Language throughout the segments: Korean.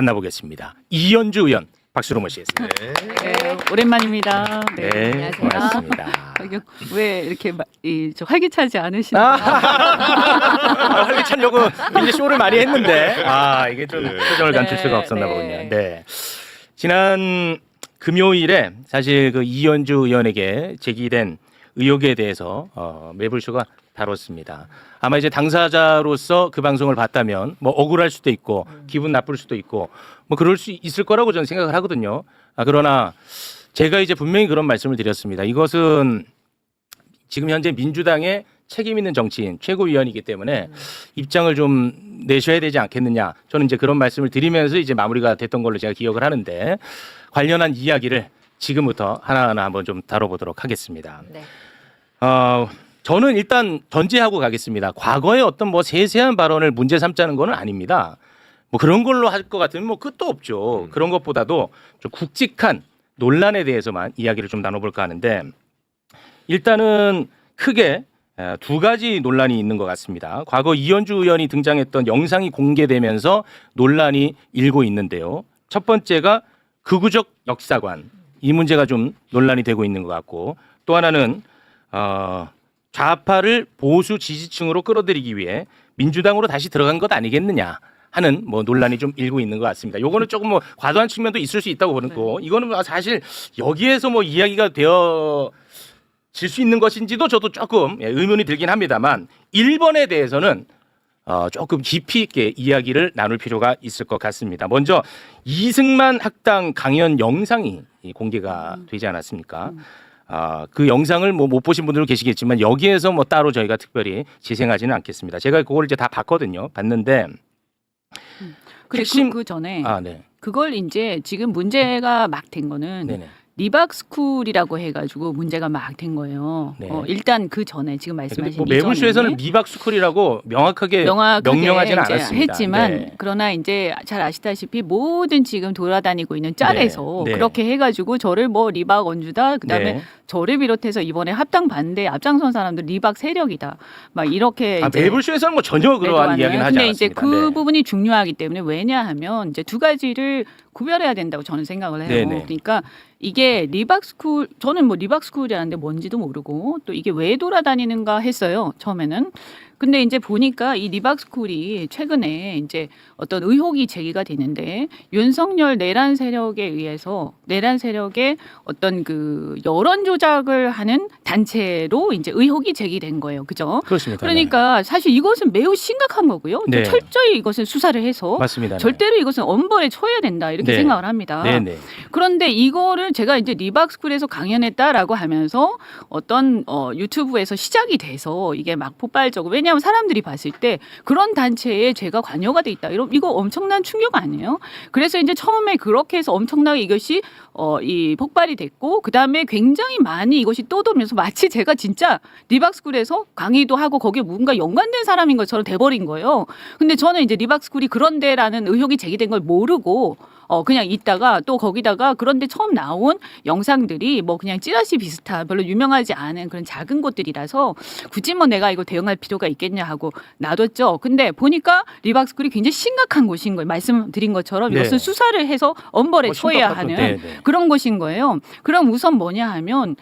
만나보겠습니다. 이현주 의원 박수로 모시겠습니다. 네, 오랜만입니다. 네, 고맙습니다. 왜 이렇게 저 활기차지 않으신지. 활기차려고 굉장히 쇼를 많이 했는데 이게 좀 표정을 감출 수가 없었나 보군요. 네. 지난 금요일에 사실 그 이현주 의원에게 제기된 의혹에 대해서 매불쇼가 다뤘습니다. 아마 이제 당사자로서 그 방송을 봤다면 뭐 억울할 수도 있고 기분 나쁠 수도 있고 뭐 그럴 수 있을 거라고 저는 생각을 하거든요. 그러나 제가 이제 분명히 그런 말씀을 드렸습니다. 이것은 지금 현재 민주당의 책임 있는 정치인 최고위원이기 때문에 입장을 좀 내셔야 되지 않겠느냐. 저는 이제 그런 말씀을 드리면서 이제 마무리가 됐던 걸로 제가 기억을 하는데 관련한 이야기를 지금부터 하나하나 한번 좀 다뤄보도록 하겠습니다. 네. 저는 일단 전제하고 가겠습니다. 과거에 어떤 뭐 세세한 발언을 문제 삼자는 건 아닙니다. 뭐 그런 걸로 할 것 같으면 뭐 끝도 없죠. 그런 것보다도 좀 굵직한 논란에 대해서만 이야기를 좀 나눠볼까 하는데 일단은 크게 두 가지 논란이 있는 것 같습니다. 과거 이현주 의원이 등장했던 영상이 공개되면서 논란이 일고 있는데요. 첫 번째가 극우적 역사관. 이 문제가 좀 논란이 되고 있는 것 같고 또 하나는 좌파를 보수 지지층으로 끌어들이기 위해 민주당으로 다시 들어간 것 아니겠느냐 하는 뭐 논란이 좀 일고 있는 것 같습니다. 요거는 조금 뭐 과도한 측면도 있을 수 있다고 보는 거. 이거는 사실 여기에서 뭐 이야기가 되어 질 수 있는 것인지도 저도 조금 의문이 들긴 합니다만 1번에 대해서는 조금 깊이 있게 이야기를 나눌 필요가 있을 것 같습니다. 먼저 이승만 학당 강연 영상이 공개가 되지 않았습니까? 그 영상을 뭐 못 보신 분들도 계시겠지만 여기에서 뭐 따로 저희가 특별히 재생하지는 않겠습니다. 제가 그걸 이제 다 봤거든요. 봤는데 그리고 그 전에 네. 그걸 이제 지금 문제가 막 된 거는 네네. 리박스쿨이라고 해가지고 문제가 막 된 거예요. 네. 일단 그 전에 지금 말씀하신 뭐 매불쇼에서는 리박스쿨이라고 명확하게 명령하지는 이제 않았습니다. 했지만 네. 그러나 이제 잘 아시다시피 모든 지금 돌아다니고 있는 짤에서 네. 그렇게 해가지고 저를 뭐 리박 원주다 그다음에 네. 저를 비롯해서 이번에 합당 반대 앞장선 사람들 리박 세력이다 막 이렇게 이제 매불쇼에서는 뭐 전혀 그러한 이야기는 하지 근데 않았습니다. 이제 그 네. 부분이 중요하기 때문에 왜냐하면 이제 두 가지를 구별해야 된다고 저는 생각을 해요. 네네. 그러니까 이게 리박스쿨 저는 뭐 리박스쿨이라는데 뭔지도 모르고 또 이게 왜 돌아다니는가 했어요. 처음에는. 근데 이제 보니까 이 리박스쿨이 최근에 이제 어떤 의혹이 제기가 되는데 윤석열 내란 세력에 의해서 내란 세력의 어떤 그 여론 조작을 하는 단체로 이제 의혹이 제기된 거예요. 그죠? 그렇습니다. 그러니까 사실 이것은 매우 심각한 거고요. 네. 철저히 이것을 수사를 해서 맞습니다. 네. 절대로 이것은 엄벌에 처해야 된다 이렇게 네. 생각을 합니다. 네네. 그런데 이거를 제가 이제 리박스쿨에서 강연했다라고 하면서 어떤 유튜브에서 시작이 돼서 이게 막 폭발적으로 왜냐하면 사람들이 봤을 때 그런 단체에 제가 관여가 돼 있다. 이거 엄청난 충격 아니에요? 그래서 이제 처음에 그렇게 해서 엄청나게 이것이 이 폭발이 됐고 그 다음에 굉장히 많이 이것이 떠돌면서 마치 제가 진짜 리박스쿨에서 강의도 하고 거기에 뭔가 연관된 사람인 것처럼 돼버린 거예요. 근데 저는 이제 리박스쿨이 그런데라는 의혹이 제기된 걸 모르고 그냥 있다가 또 거기다가 그런데 처음 나온 영상들이 뭐 그냥 찌라시 비슷한 별로 유명하지 않은 그런 작은 곳들이라서 굳이 뭐 내가 이거 대응할 필요가 있겠냐 하고 놔뒀죠. 근데 보니까 리박스쿨이 굉장히 심각한 곳인 거예요. 말씀드린 것처럼 네. 이것은 수사를 해서 엄벌에 처해야 하는 네. 그런 곳인 거예요. 그럼 우선 뭐냐 하면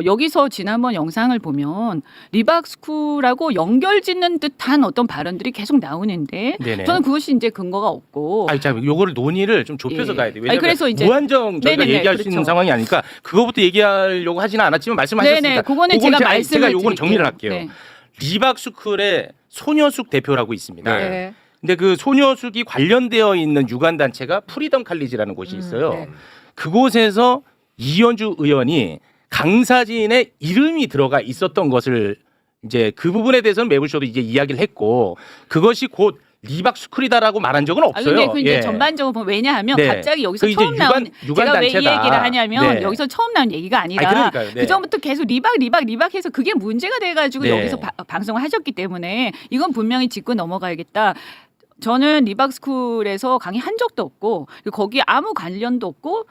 여기서 지난번 영상을 보면 리박스쿨하고 연결짓는 듯한 어떤 발언들이 계속 나오는데 네네. 저는 그것이 이제 근거가 없고 자, 요거를 논의를 좀 좁혀서 예. 가야 돼요. 왜냐하면 그래서 이제 무한정 저희가 네네네, 얘기할 수 있는 그렇죠. 상황이 아니니까 그거부터 얘기하려고 하지는 않았지만 말씀하셨으니까 네네, 그거는 제가 요거는 정리를 할게요. 네. 리박스쿨에 손여숙 대표라고 있습니다. 네. 근데 그 손여숙이 관련되어 있는 유관 단체가 프리덤 칼리지라는 곳이 있어요. 네. 그곳에서 이현주 의원이 강사진의 이름이 들어가 있었던 것을 이제 그 부분에 대해서는 매불쇼도 이제 이야기를 했고 그것이 곧 리박스쿨이다라고 말한 적은 없어요. 근데 그 이제 예. 전반적으로 보면 왜냐하면 네. 갑자기 여기서 그 이제 처음 나온 유관 제가 왜 이 단체다. 얘기를 하냐면 네. 여기서 처음 나온 얘기가 아니라 그러니까요. 네. 그 전부터 계속 리박해서 그게 문제가 돼가지고 네. 여기서 방송을 하셨기 때문에 이건 분명히 짚고 넘어가야겠다. 저는 리박스쿨에서 강의한 적도 없고 거기에 아무 관련도 없고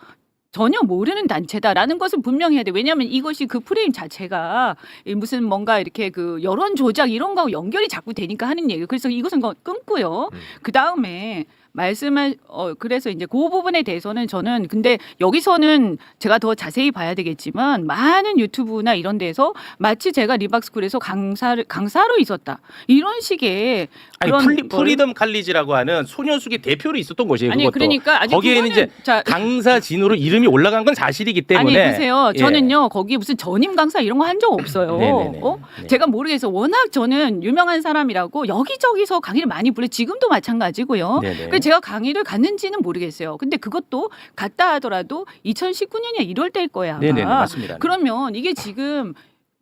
전혀 모르는 단체다라는 것은 분명히 해야 돼. 왜냐하면 이것이 그 프레임 자체가 무슨 뭔가 이렇게 그 여론 조작 이런 거하고 연결이 자꾸 되니까 하는 얘기예요. 그래서 이것은 끊고요. 그 다음에 말씀을 그래서 이제 그 부분에 대해서는 저는 근데 여기서는 제가 더 자세히 봐야 되겠지만 많은 유튜브나 이런 데서 마치 제가 리박스쿨에서 강사로 있었다 이런 식의 아니 그런 프리덤 칼리지라고 하는 소녀숙의 대표로 있었던 곳이에요. 아니 그것도. 그러니까 아니 거기에는 그거는, 이제 자, 강사진으로 이름이 올라간 건 사실이기 때문에. 아니 보세요. 예. 저는요 거기 무슨 전임 강사 이런 거 한 적 없어요. 네네네. 네. 제가 모르겠어. 워낙 저는 유명한 사람이라고 여기저기서 강의를 많이 불러. 지금도 마찬가지고요. 네네. 그래서 제가 강의를 갔는지는 모르겠어요. 근데 그것도 갔다 하더라도 2019년에 1월 때일 거야. 아마. 네네 맞습니다. 그러면 이게 지금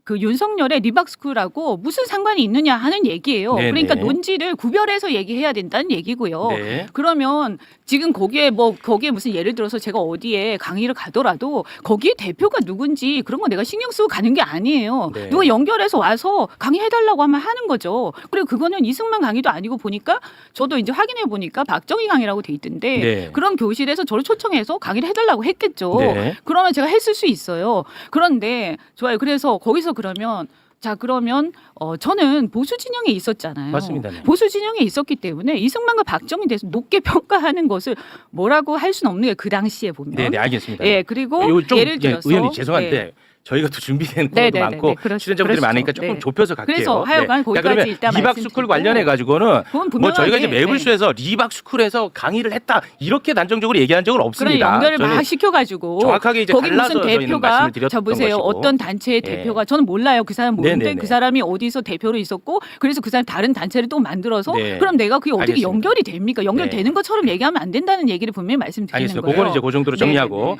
그 윤석열의 리박스쿨하고 무슨 상관이 있느냐 하는 얘기예요. 네네. 그러니까 논지를 구별해서 얘기해야 된다는 얘기고요. 네. 그러면 지금 거기에 무슨 예를 들어서 제가 어디에 강의를 가더라도 거기에 대표가 누군지 그런 거 내가 신경 쓰고 가는 게 아니에요. 네. 누가 연결해서 와서 강의해달라고 하면 하는 거죠. 그리고 그거는 이승만 강의도 아니고 보니까 저도 이제 확인해 보니까 박정희 강의라고 돼 있던데 네. 그런 교실에서 저를 초청해서 강의를 해달라고 했겠죠. 네. 그러면 제가 했을 수 있어요. 그런데 좋아요. 그래서 거기서 그러면 저는 보수 진영에 있었잖아요. 맞습니다. 네. 보수 진영에 있었기 때문에 이승만과 박정희에 대해서 높게 평가하는 것을 뭐라고 할 수는 없는 게 그 당시에 보면. 네, 알겠습니다. 예, 그리고 이거 좀, 예를 들어서 의원님 죄송한데 예. 저희가 또 준비된 네, 것도 네, 많고 네, 네. 출연자분들이 그러시죠. 많으니까 조금 네. 좁혀서 갈게요. 그래서 하여간 거기까지 그러면 일단 리박스쿨 말씀드리고. 관련해 가지고는 그건 뭐 저희가 이제 분명하게, 매불쇼에서 리박스쿨에서 강의를 했다 이렇게 단정적으로 얘기한 적은 그런 없습니다. 연결을 저는 막 시켜가지고 정확하게 이제 거기 달라서 무슨 저희는 대표가 말씀을 드렸던 자 보세요 것이고. 어떤 단체의 예. 대표가 저는 몰라요 그 사람 모르는데 네네네. 그 사람이 어디서 대표로 있었고 그래서 그 사람 다른 단체를 또 만들어서 네. 그럼 내가 그게 어떻게 알겠습니다. 연결이 됩니까? 연결되는 네. 것처럼 얘기하면 안 된다는 얘기를 분명히 말씀드리는 알겠습니다. 거예요. 그거는 이제 그 정도로 정리하고 네네네.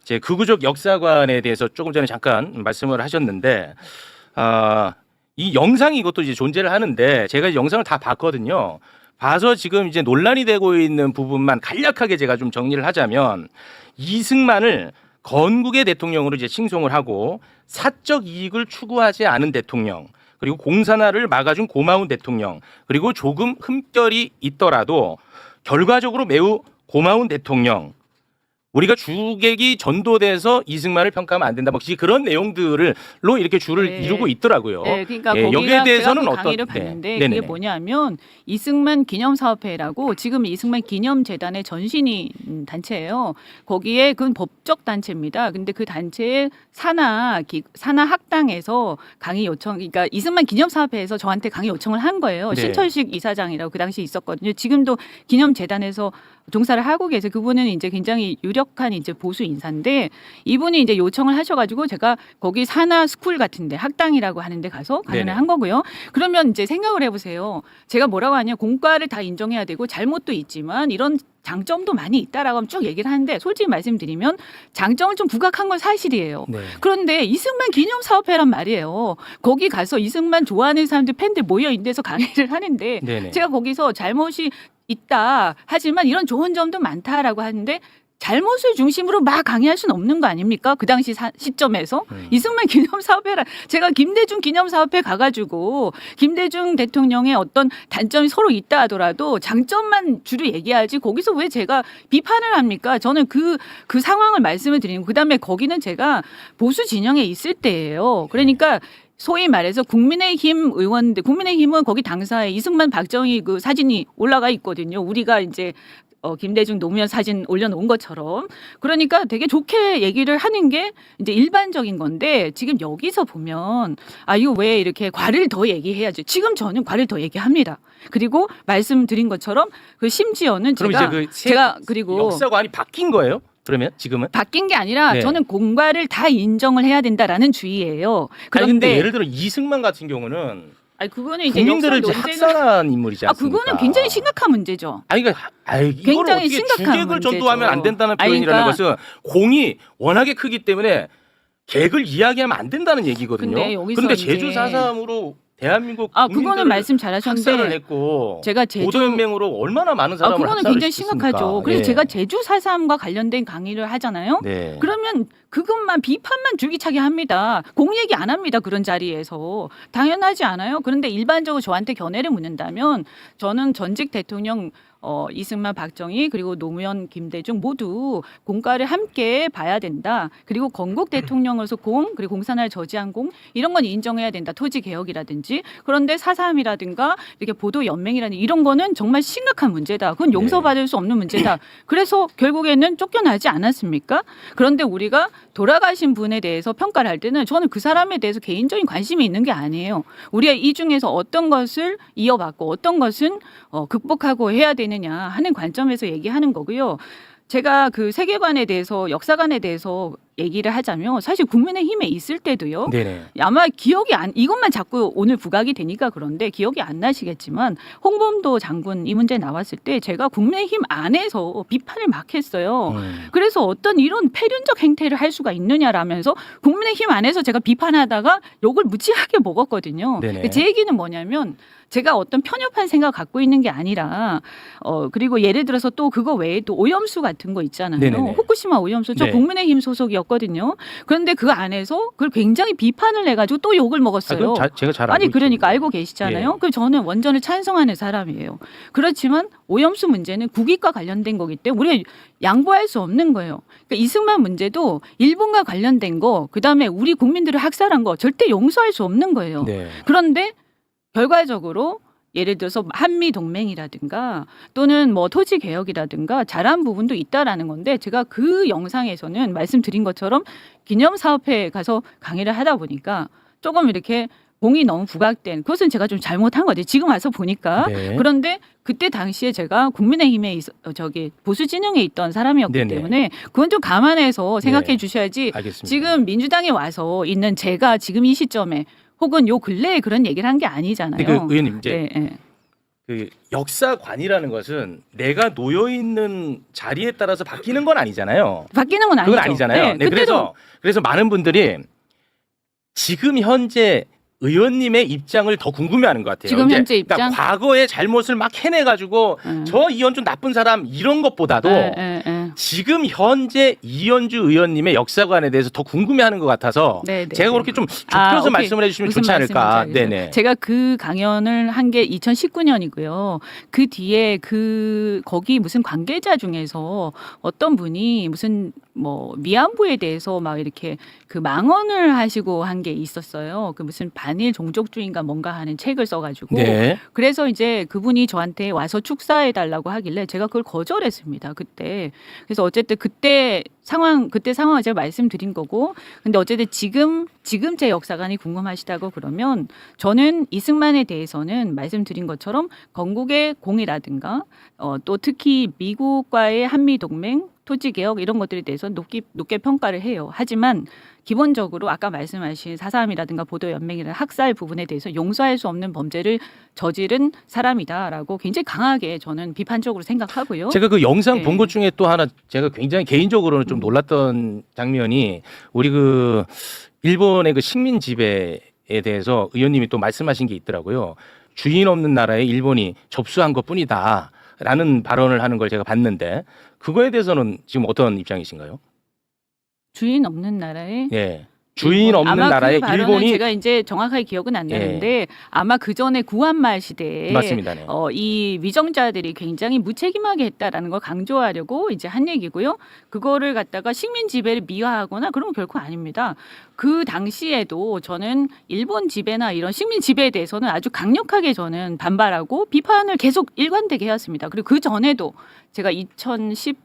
이제 극우적 역사관에 대해서 조금 전에 잠깐 말씀을 하셨는데 이 영상이 이것도 이제 존재를 하는데 제가 이 영상을 다 봤거든요. 봐서 지금 이제 논란이 되고 있는 부분만 간략하게 제가 좀 정리를 하자면 이승만을 건국의 대통령으로 이제 칭송을 하고 사적 이익을 추구하지 않은 대통령 그리고 공산화를 막아준 고마운 대통령 그리고 조금 흠결이 있더라도 결과적으로 매우 고마운 대통령 우리가 주객이 전도돼서 이승만을 평가하면 안 된다. 뭐 그런 내용들로 이렇게 줄을 네. 이루고 있더라고요. 네, 그러니까 예, 거기가 여기에 대해서는 제가 그 어떤 강의를 봤는데 네. 그게 네네네. 뭐냐면 이승만 기념사업회라고 지금 이승만 기념재단의 전신인 단체예요. 거기에 그건 법적 단체입니다. 근데 그 단체의 산하 학당에서 강의 요청, 그러니까 이승만 기념사업회에서 저한테 강의 요청을 한 거예요. 네. 신철식 이사장이라고 그 당시 있었거든요. 지금도 기념재단에서 종사를 하고 계세요. 그분은 이제 굉장히 유력한 이제 보수 인사인데 이분이 이제 요청을 하셔가지고 제가 거기 산하 스쿨 같은데 학당이라고 하는데 가서 강연을 네네. 한 거고요. 그러면 이제 생각을 해보세요. 제가 뭐라고 하냐 공과를 다 인정해야 되고 잘못도 있지만 이런 장점도 많이 있다라고 하면 쭉 얘기를 하는데 솔직히 말씀드리면 장점을 좀 부각한 건 사실이에요. 네. 그런데 이승만 기념사업회란 말이에요. 거기 가서 이승만 좋아하는 사람들 팬들 모여 있는 데서 강의를 하는데 네네. 제가 거기서 잘못이 있다 하지만 이런 좋은 점도 많다라고 하는데 잘못을 중심으로 막 강의할 수는 없는 거 아닙니까? 그 당시 시점에서 이승만 기념사업회라 제가 김대중 기념사업회 가가지고 김대중 대통령의 어떤 단점이 서로 있다 하더라도 장점만 주로 얘기하지 거기서 왜 제가 비판을 합니까? 저는 그 상황을 말씀을 드리는 그다음에 거기는 제가 보수 진영에 있을 때예요. 그러니까 소위 말해서 국민의힘 의원들, 국민의힘은 거기 당사에 이승만, 박정희 그 사진이 올라가 있거든요. 우리가 이제 김대중 노무현 사진 올려놓은 것처럼 그러니까 되게 좋게 얘기를 하는 게 이제 일반적인 건데 지금 여기서 보면 이거 왜 이렇게 과를 더 얘기해야지? 지금 저는 과를 더 얘기합니다. 그리고 말씀드린 것처럼 그 심지어는 그럼 제가 이제 제가 그리고 역사관이 바뀐 거예요? 그러면 지금은? 바뀐 게 아니라 네. 저는 공과를 다 인정을 해야 된다라는 주의예요. 아니, 그런데 근데 예를 들어 이승만 같은 경우는 그거는 이제 국민들을 이제 역사 논쟁을- 학살한 인물이지 않습니까? 그거는 굉장히 심각한 문제죠. 아니 그러니까 이거를 굉장히 어떻게 심각한 주객을 문제죠. 전도하면 안 된다는 아니, 표현이라는 그러니까- 것은 공이 워낙에 크기 때문에 객을 이야기하면 안 된다는 얘기거든요. 근데 여기서 그런데 이제- 제주 4.3으로 대한민국 그거는 국민들을 말씀 학살을 잘하셨는데 했고 제가 제주 보도연맹으로 얼마나 많은 사람을 그거는 학살을 굉장히 시켰습니까? 심각하죠. 그래서 예. 제가 제주 4.3과 관련된 강의를 하잖아요. 네. 그러면 그것만 비판만 줄기차게 합니다. 공 얘기 안 합니다. 그런 자리에서. 당연하지 않아요. 그런데 일반적으로 저한테 견해를 묻는다면 저는 전직 대통령 이승만, 박정희 그리고 노무현, 김대중 모두 공과를 함께 봐야 된다. 그리고 건국 대통령으로서 공 그리고 공산화를 저지한 공 이런 건 인정해야 된다. 토지 개혁이라든지 그런데 4.3이라든가 이렇게 보도 연맹이라든지 이런 거는 정말 심각한 문제다. 그건 용서받을 수 없는 문제다. 그래서 결국에는 쫓겨나지 않았습니까? 그런데 우리가 돌아가신 분에 대해서 평가를 할 때는 저는 그 사람에 대해서 개인적인 관심이 있는 게 아니에요. 우리가 이 중에서 어떤 것을 이어받고 어떤 것은 극복하고 해야 되느냐 하는 관점에서 얘기하는 거고요. 제가 그 세계관에 대해서 역사관에 대해서 얘기를 하자면 사실 국민의힘에 있을 때도요. 네네. 아마 기억이 안 이것만 자꾸 오늘 부각이 되니까 그런데 기억이 안 나시겠지만 홍범도 장군 이 문제 나왔을 때 제가 국민의힘 안에서 비판을 막 했어요. 그래서 어떤 이런 패륜적 행태를 할 수가 있느냐라면서 국민의힘 안에서 제가 비판하다가 욕을 무지하게 먹었거든요. 네네. 제 얘기는 뭐냐면 제가 어떤 편협한 생각 갖고 있는 게 아니라 그리고 예를 들어서 또 그거 외에 또 오염수 같은 거 있잖아요. 네네네. 후쿠시마 오염수 저 네. 국민의힘 소속이었거든요. 그런데 그 안에서 그걸 굉장히 비판을 해가지고 또 욕을 먹었어요. 제가 잘 알고 아니 그러니까 있죠. 알고 계시잖아요. 예. 그 저는 원전을 찬성하는 사람이에요. 그렇지만 오염수 문제는 국익과 관련된 거기 때문에 우리가 양보할 수 없는 거예요. 그러니까 이승만 문제도 일본과 관련된 거, 그다음에 우리 국민들을 학살한 거 절대 용서할 수 없는 거예요. 네. 그런데 결과적으로 예를 들어서 한미 동맹이라든가 또는 뭐 토지 개혁이라든가 잘한 부분도 있다라는 건데 제가 그 영상에서는 말씀드린 것처럼 기념사업회에 가서 강의를 하다 보니까 조금 이렇게 공이 너무 부각된 그것은 제가 좀 잘못한 거지 지금 와서 보니까 네. 그런데 그때 당시에 제가 국민의힘에 보수 진영에 있던 사람이었기 네네. 때문에 그건 좀 감안해서 생각해 네. 주셔야지 알겠습니다. 지금 민주당에 와서 있는 제가 지금 이 시점에 혹은 요 근래에 그런 얘기를 한 게 아니잖아요. 근데 그 의원님 이제 네, 네. 그 역사관이라는 것은 내가 놓여 있는 자리에 따라서 바뀌는 건 아니잖아요. 바뀌는 건 아니죠. 그건 아니잖아요. 네, 그때도 그래서 많은 분들이 지금 현재 의원님의 입장을 더 궁금해하는 것 같아요. 지금 이제 현재 입장? 그러니까 과거의 잘못을 막 해내가지고 저 이현주 나쁜 사람 이런 것보다도 지금 현재 이현주 의원님의 역사관에 대해서 더 궁금해하는 것 같아서 네, 네, 제가 네. 그렇게 좀 좁혀서 오케이. 말씀을 해주시면 무슨 좋지 않을까. 말씀인지 알겠어요. 네네. 제가 그 강연을 한 게 2019년이고요. 그 뒤에 거기 무슨 관계자 중에서 어떤 분이 무슨 뭐 위안부에 대해서 막 이렇게 그 망언을 하시고 한 게 있었어요. 그 무슨 반일 종족주의인가 뭔가 하는 책을 써가지고 네. 그래서 이제 그분이 저한테 와서 축사해 달라고 하길래 제가 그걸 거절했습니다. 그때. 그래서 어쨌든 그때 상황을 제가 말씀드린 거고 근데 어쨌든 지금 제 역사관이 궁금하시다고 그러면 저는 이승만에 대해서는 말씀드린 것처럼 건국의 공이라든가 또 특히 미국과의 한미 동맹 토지 개혁 이런 것들에 대해서 높게 평가를 해요. 하지만 기본적으로 아까 말씀하신 4.3이라든가 보도연맹이라는 학살 부분에 대해서 용서할 수 없는 범죄를 저지른 사람이다라고 굉장히 강하게 저는 비판적으로 생각하고요. 제가 그 영상 네. 본 것 중에 또 하나 제가 굉장히 개인적으로는 좀 놀랐던 장면이 우리 그 일본의 그 식민 지배에 대해서 의원님이 또 말씀하신 게 있더라고요. 주인 없는 나라에 일본이 접수한 것뿐이다라는 발언을 하는 걸 제가 봤는데 그거에 대해서는 지금 어떤 입장이신가요? 주인 없는 나라에 예. 주인 없는 아마 나라에 그 발언은 일본이 제가 이제 정확하게 기억은 안 나는데 아마 그 전에 구한말 시대에 맞습니다. 네. 이 위정자들이 굉장히 무책임하게 했다라는 걸 강조하려고 이제 한 얘기고요. 그거를 갖다가 식민 지배를 미화하거나 그런 건 결코 아닙니다. 그 당시에도 저는 일본 지배나 이런 식민 지배에 대해서는 아주 강력하게 저는 반발하고 비판을 계속 일관되게 해왔습니다. 그리고 그 전에도 제가 2010년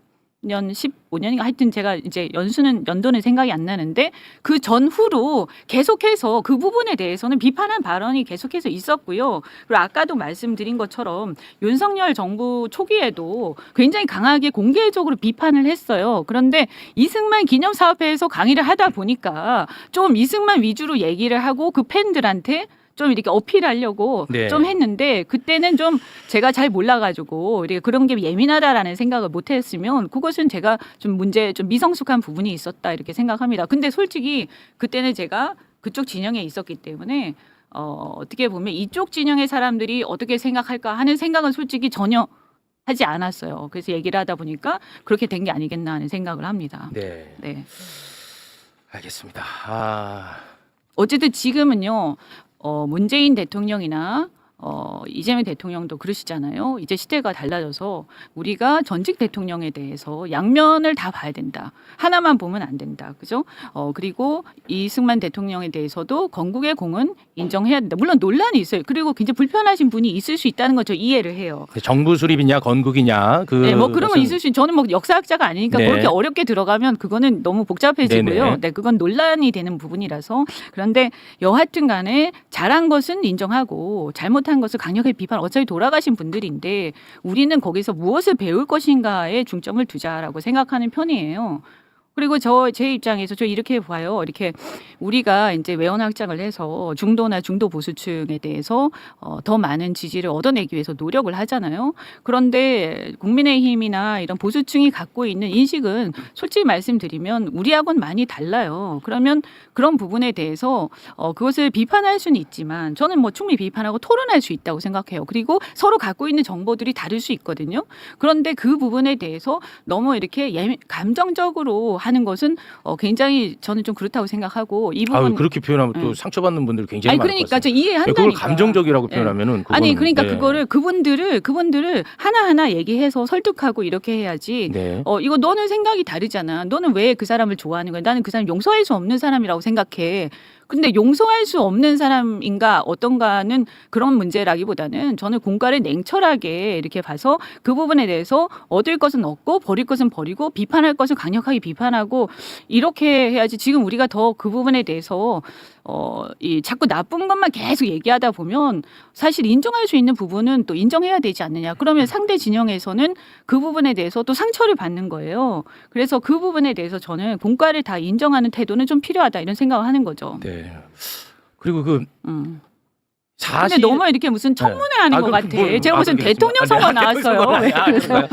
15년인가 하여튼 제가 이제 연도는 생각이 안 나는데 그 전후로 계속해서 그 부분에 대해서는 비판한 발언이 계속해서 있었고요. 그리고 아까도 말씀드린 것처럼 윤석열 정부 초기에도 굉장히 강하게 공개적으로 비판을 했어요. 그런데 이승만 기념사업회에서 강의를 하다 보니까 좀 이승만 위주로 얘기를 하고 그 팬들한테 좀 이렇게 어필하려고 네. 좀 했는데 그때는 좀 제가 잘 몰라가지고 이렇게 그런 게 예민하다라는 생각을 못했으면 그것은 제가 좀 미성숙한 부분이 있었다 이렇게 생각합니다. 근데 솔직히 그때는 제가 그쪽 진영에 있었기 때문에 어떻게 보면 이쪽 진영의 사람들이 어떻게 생각할까 하는 생각은 솔직히 전혀 하지 않았어요. 그래서 얘기를 하다 보니까 그렇게 된 게 아니겠나 하는 생각을 합니다. 네. 네. 알겠습니다. 어쨌든 지금은요. 문재인 대통령이나 이재명 대통령도 그러시잖아요. 이제 시대가 달라져서 우리가 전직 대통령에 대해서 양면을 다 봐야 된다. 하나만 보면 안 된다. 그죠? 그리고 이승만 대통령에 대해서도 건국의 공은 인정해야 된다. 물론 논란이 있어요. 그리고 굉장히 불편하신 분이 있을 수 있다는 거 저 이해를 해요. 정부 수립이냐 건국이냐 네, 뭐 그런 건 있을 수. 저는 뭐 역사학자가 아니니까 네. 그렇게 어렵게 들어가면 그거는 너무 복잡해지고요. 네네. 네, 그건 논란이 되는 부분이라서. 그런데 여하튼간에 잘한 것은 인정하고 잘못한 것을 강력하게 비판. 어차피 돌아가신 분들인데 우리는 거기서 무엇을 배울 것인가에 중점을 두자라고 생각하는 편이에요. 그리고 제 입장에서 저 이렇게 봐요. 이렇게 우리가 이제 외연 확장을 해서 중도나 중도 보수층에 대해서 더 많은 지지를 얻어내기 위해서 노력을 하잖아요. 그런데 국민의힘이나 이런 보수층이 갖고 있는 인식은 솔직히 말씀드리면 우리하고는 많이 달라요. 그러면 그런 부분에 대해서 그것을 비판할 수는 있지만 저는 뭐 충분히 비판하고 토론할 수 있다고 생각해요. 그리고 서로 갖고 있는 정보들이 다를 수 있거든요. 그런데 그 부분에 대해서 너무 이렇게 감정적으로 하는 것은 굉장히 저는 좀 그렇다고 생각하고 이 부분 그렇게 표현하면 또 상처받는 분들 굉장히 아니 많을 그러니까 것 저 같아요. 이해한다니까. 그걸 감정적이라고 표현하면은 아니 그거는, 그러니까 네. 그거를 그분들을 하나하나 얘기해서 설득하고 이렇게 해야지. 네. 이거 너는 생각이 다르잖아. 너는 왜 그 사람을 좋아하는 거야? 나는 그 사람 용서할 수 없는 사람이라고 생각해. 근데 용서할 수 없는 사람인가 어떤가는 그런 문제라기보다는 저는 공과를 냉철하게 이렇게 봐서 그 부분에 대해서 얻을 것은 얻고 버릴 것은 버리고 비판할 것은 강력하게 비판하고 이렇게 해야지. 지금 우리가 더 그 부분에 대해서 자꾸 나쁜 것만 계속 얘기하다 보면 사실 인정할 수 있는 부분은 또 인정해야 되지 않느냐. 그러면 상대 진영에서는 그 부분에 대해서 또 상처를 받는 거예요. 그래서 그 부분에 대해서 저는 공과를 다 인정하는 태도는 좀 필요하다 이런 생각을 하는 거죠. 네. 그리고 그 사실 근데 너무 이렇게 무슨 청문회 하는 것 같아. 제가 무슨 대통령 선거 나왔어요. 왜 그러세요?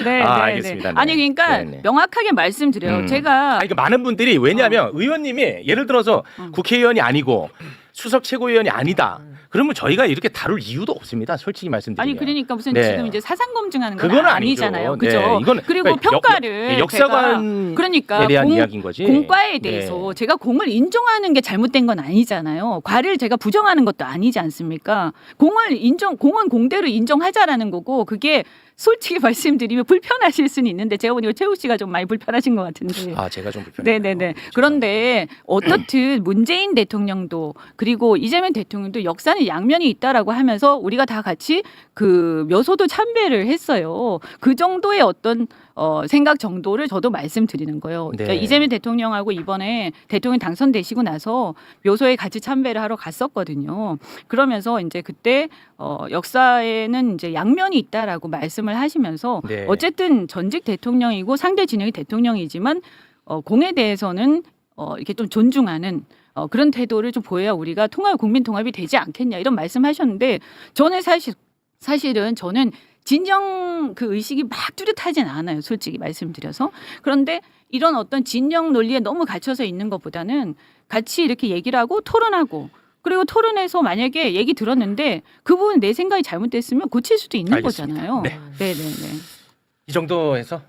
네, 알겠습니다. 아니 그러니까 네. 명확하게 말씀드려요. 제가 그러니까 많은 분들이 왜냐하면 의원님이 예를 들어서 국회의원이 아니고 수석 최고위원이 아니다. 그러면 저희가 이렇게 다룰 이유도 없습니다. 솔직히 말씀드리면. 아니 그러니까 무슨 네. 지금 이제 사상 검증하는 건 그건 아니잖아요. 아니죠. 그죠? 네, 이건 그리고 그러니까 평가를 역사관에 그러니까 대한 이야기인 거지. 공과에 대해서 제가 공을 인정하는 게 잘못된 건 아니잖아요. 과를 제가 부정하는 것도 아니지 않습니까? 공은 공대로 인정하자라는 거고 그게 솔직히 말씀드리면 불편하실 수는 있는데 제가 보니까 최욱 씨가 좀 많이 불편하신 것 같은데. 제가 좀 불편해요. 네네네. 그런데 어떻든 문재인 대통령도 그리고 이재명 대통령도 역사는 양면이 있다라고 하면서 우리가 다 같이 그 묘소도 참배를 했어요. 그 정도의 어떤 생각 정도를 저도 말씀드리는 거예요. 네. 그러니까 이재명 대통령하고 이번에 대통령 당선되시고 나서 묘소에 같이 참배를 하러 갔었거든요. 그러면서 이제 그때 역사에는 이제 양면이 있다라고 말씀을 하시면서 네. 어쨌든 전직 대통령이고 상대 진영이 대통령이지만 공에 대해서는 이렇게 좀 존중하는 그런 태도를 좀 보여야 우리가 국민 통합이 되지 않겠냐 이런 말씀하셨는데 저는 사실은 저는 진영 그 의식이 막 뚜렷하진 않아요. 솔직히 말씀드려서. 그런데 이런 어떤 진영 논리에 너무 갇혀서 있는 것보다는 같이 이렇게 얘기를 하고 토론하고 그리고 토론에서 만약에 얘기 들었는데 그 부분 내 생각이 잘못됐으면 고칠 수도 있는 알겠습니다. 거잖아요. 네. 네네네. 이 정도에서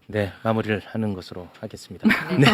마무리를 하는 것으로 하겠습니다. 네.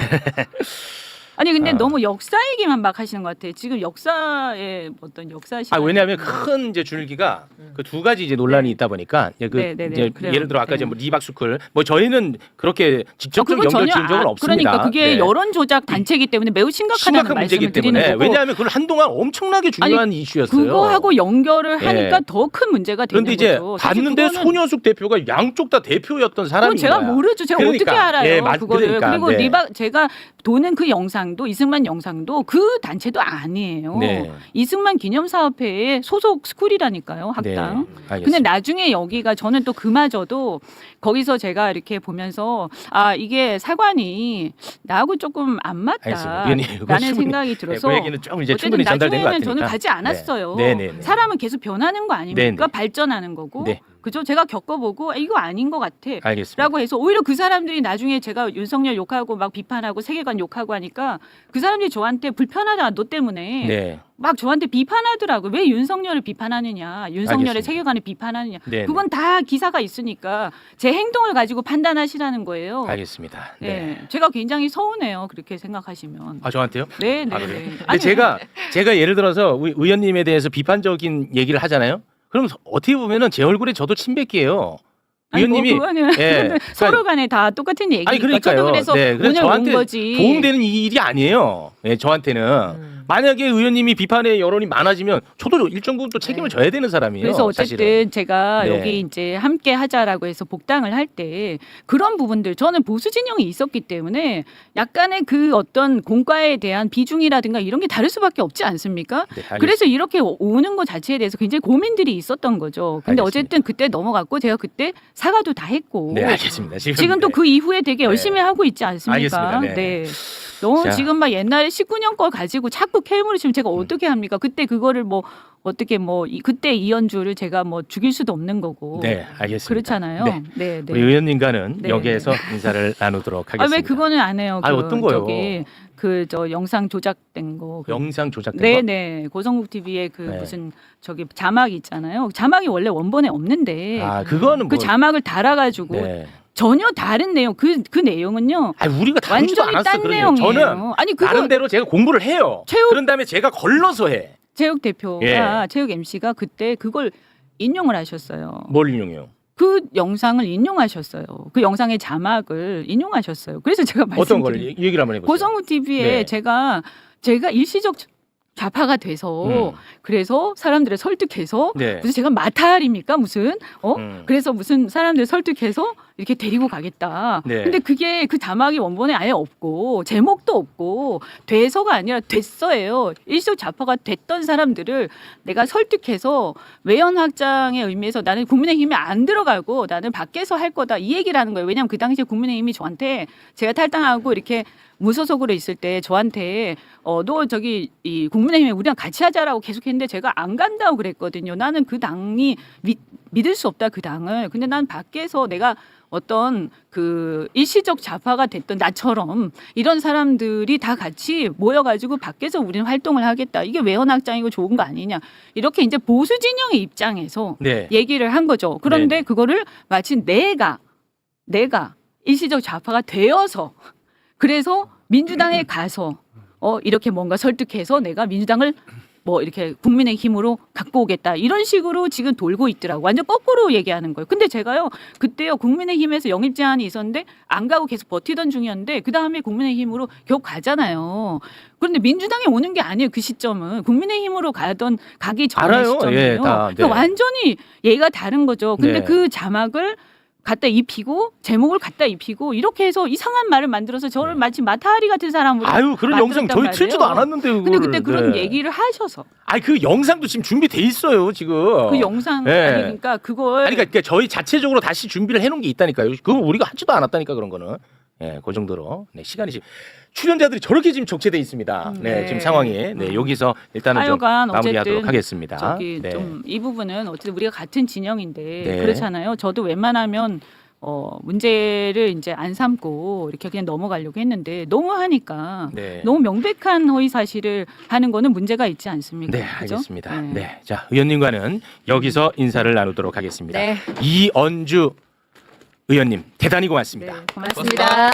아니 근데 너무 역사 얘기만 막 하시는 것 같아요. 지금 역사의 어떤 역사 시간. 왜냐하면 큰 이제 줄기가 그 두 가지 이제 논란이 있다 보니까 이제 네네네. 그래요. 예를 들어 아까 네. 이제 뭐 리박스쿨 저희는 그렇게 직접적 연결 지은 적은 없습니다. 그러니까 그게 네. 여론 조작 단체이기 때문에 매우 심각하다는 심각한 문제이기 말씀을 드리는 때문에 거고. 왜냐하면 그걸 한동안 엄청나게 중요한 이슈였어요. 그거하고 연결을 하니까 더 큰 문제가 되는 그런데 이제 거죠. 사실 봤는데 그거는 손현숙 대표가 양쪽 다 대표였던 사람인 그건 제가 거야. 모르죠. 제가 그러니까, 어떻게 알아요? 그거를. 그러니까, 그리고 네. 제가 도는 그 영상도 이승만 영상도 그 단체도 아니에요. 네. 이승만 기념사업회의 소속 스쿨이라니까요. 학당. 알겠습니다. 근데 나중에 여기가 저는 또 그마저도 거기서 제가 이렇게 보면서 이게 사관이 나하고 조금 안 알겠습니다. 의원님, 이거 맞다라는 충분히, 생각이 들어서 그 얘기는 좀 이제 어쨌든 충분히 전달된 것 나중에는 같으니까. 저는 가지 않았어요. 네. 사람은 계속 변하는 거 아닙니까? 네네. 발전하는 거고. 네. 그죠? 제가 겪어보고 이거 아닌 것 같아. 알겠습니다. 라고 해서 오히려 그 사람들이 나중에 제가 윤석열 욕하고 막 비판하고 세계관 욕하고 하니까 그 사람들이 저한테 불편하다 너 때문에 네. 막 저한테 비판하더라고요. 왜 윤석열을 비판하느냐. 윤석열의 알겠습니다. 세계관을 비판하느냐. 네, 그건 다 기사가 있으니까 제 행동을 가지고 판단하시라는 거예요. 알겠습니다. 네. 네. 제가 굉장히 서운해요. 그렇게 생각하시면. 아 저한테요? 네, 네. 아, 그래요? 네. 근데 제가 예를 들어서 의원님에 대해서 비판적인 얘기를 하잖아요. 그럼 어떻게 보면은 제 얼굴에 저도 침뱉기예요. 의원님이 뭐 그거는 예, 서로 간에 다 똑같은 얘기니까. 아니 그러니까요. 저도 그래서 네, 그래서 오늘 저한테 온 거지. 도움되는 일이 아니에요. 예, 저한테는 만약에 의원님이 비판의 여론이 많아지면 저도 일정 부분 또 책임을 져야 되는 사람이에요. 그래서 어쨌든 사실은. 제가 네. 여기 이제 함께 하자라고 해서 복당을 할 때 그런 부분들 저는 보수 진영이 있었기 때문에 약간의 그 어떤 공과에 대한 비중이라든가 이런 게 다를 수밖에 없지 않습니까? 네, 알겠습니다. 그래서 이렇게 오는 것 자체에 대해서 굉장히 고민들이 있었던 거죠. 근데 알겠습니다. 어쨌든 그때 넘어갔고 제가 그때 사과도 다 했고 네, 알겠습니다. 지금 또 그 이후에 되게 열심히 하고 있지 않습니까? 알겠습니다. 네. 너무 자. 지금 막 옛날에 19년 걸 가지고 자꾸 캐물을 치면 제가 어떻게 합니까? 그때 그거를 뭐 어떻게 뭐 그때 이현주를 제가 뭐 죽일 수도 없는 거고. 네, 알겠습니다. 그렇잖아요. 네. 네, 네. 우리 의원님과는 네. 여기에서 인사를 나누도록 아, 하겠습니다. 왜 그거는 안 해요? 아니, 어떤 거요? 저기 그 저 영상 조작된 거. 영상 조작된 네, 거? 네. 고성국 TV에 그 네. 무슨 저기 자막이 있잖아요. 자막이 원래 원본에 없는데 아, 그거는 그 뭐 자막을 달아가지고 네. 전혀 다른 내용. 그 내용은요. 아니, 우리가 다루지도 완전히 않았어. 딴 그러면 내용이에요. 저는 아니 그거 나름대로 제가 공부를 해요. 체육- 그런 다음에 제가 걸러서 해. 체육 대표가 예. 체육 MC가 그때 그걸 인용을 하셨어요. 뭘 인용해요? 그 영상을 인용하셨어요. 그 영상의 자막을 인용하셨어요. 그래서 제가 어떤 걸 말씀드린 얘기를 한번 해보세요. 고성우 TV에 네. 제가 일시적 좌파가 돼서 그래서 사람들을 설득해서 네. 무슨 제가 마탈입니까 무슨 음. 그래서 무슨 사람들 설득해서 이렇게 데리고 가겠다. 네. 근데 그게 그 자막이 원본에 아예 없고 제목도 없고 돼서가 아니라 됐어예요. 일시적 좌파가 됐던 사람들을 내가 설득해서 외연 확장의 의미에서 나는 국민의힘에 안 들어가고 나는 밖에서 할 거다 이 얘기를 하는 거예요. 왜냐하면 그 당시에 국민의힘이 저한테 제가 탈당하고 이렇게 무소속으로 있을 때 저한테 너 저기 이 국민의힘에 우리랑 같이 하자라고 계속했는데 제가 안 간다고 그랬거든요. 나는 그 당이 믿을 수 없다 그 당을. 근데 난 밖에서 내가 어떤 그 일시적 좌파가 됐던 나처럼 이런 사람들이 다 같이 모여가지고 밖에서 우리는 활동을 하겠다. 이게 외연확장이고 좋은 거 아니냐. 이렇게 이제 보수 진영의 입장에서 네. 얘기를 한 거죠. 그런데 네네. 그거를 마치 내가 일시적 좌파가 되어서 그래서 민주당에 가서 이렇게 뭔가 설득해서 내가 민주당을 뭐 이렇게 국민의힘으로 갖고 오겠다 이런 식으로 지금 돌고 있더라고. 완전 거꾸로 얘기하는 거예요. 근데 제가요 그때요 국민의힘에서 영입 제한이 있었는데 안 가고 계속 버티던 중이었는데 그 다음에 국민의힘으로 겨우 가잖아요. 그런데 민주당에 오는 게 아니에요. 그 시점은 국민의힘으로 가기 전의 알아요. 시점이에요. 예, 다, 네. 그러니까 완전히 얘가 다른 거죠. 근데 네. 그 자막을 갖다 입히고 제목을 갖다 입히고 이렇게 해서 이상한 말을 만들어서 저를 마치 마타리 같은 사람으로 아유, 그런 영상 만들었단 저희 말이에요. 틀지도 않았는데 근데 그거를. 그때 그런 네. 얘기를 하셔서 아니, 그 영상도 지금 준비돼 있어요, 지금. 그 영상 네. 아니 그러니까 그걸 아니, 그러니까 저희 자체적으로 다시 준비를 해놓은 게 있다니까요. 그거 우리가 하지도 않았다니까 그런 거는. 예, 그 정도로 시간이 지금 출연자들이 저렇게 지금 적체돼 있습니다. 네, 네. 지금 상황이 여기서 일단은 좀 하여간 마무리하도록 어쨌든 하겠습니다. 저기 네. 좀 이 부분은 어쨌든 우리가 같은 진영인데 네. 그렇잖아요. 저도 웬만하면 문제를 이제 안 삼고 이렇게 그냥 넘어가려고 했는데 너무 하니까 네. 너무 명백한 허위 사실을 하는 거는 문제가 있지 않습니까? 네, 그죠? 알겠습니다. 네. 네, 자 의원님과는 여기서 인사를 나누도록 하겠습니다. 네. 이언주 의원님 대단히 고맙습니다. 네, 고맙습니다.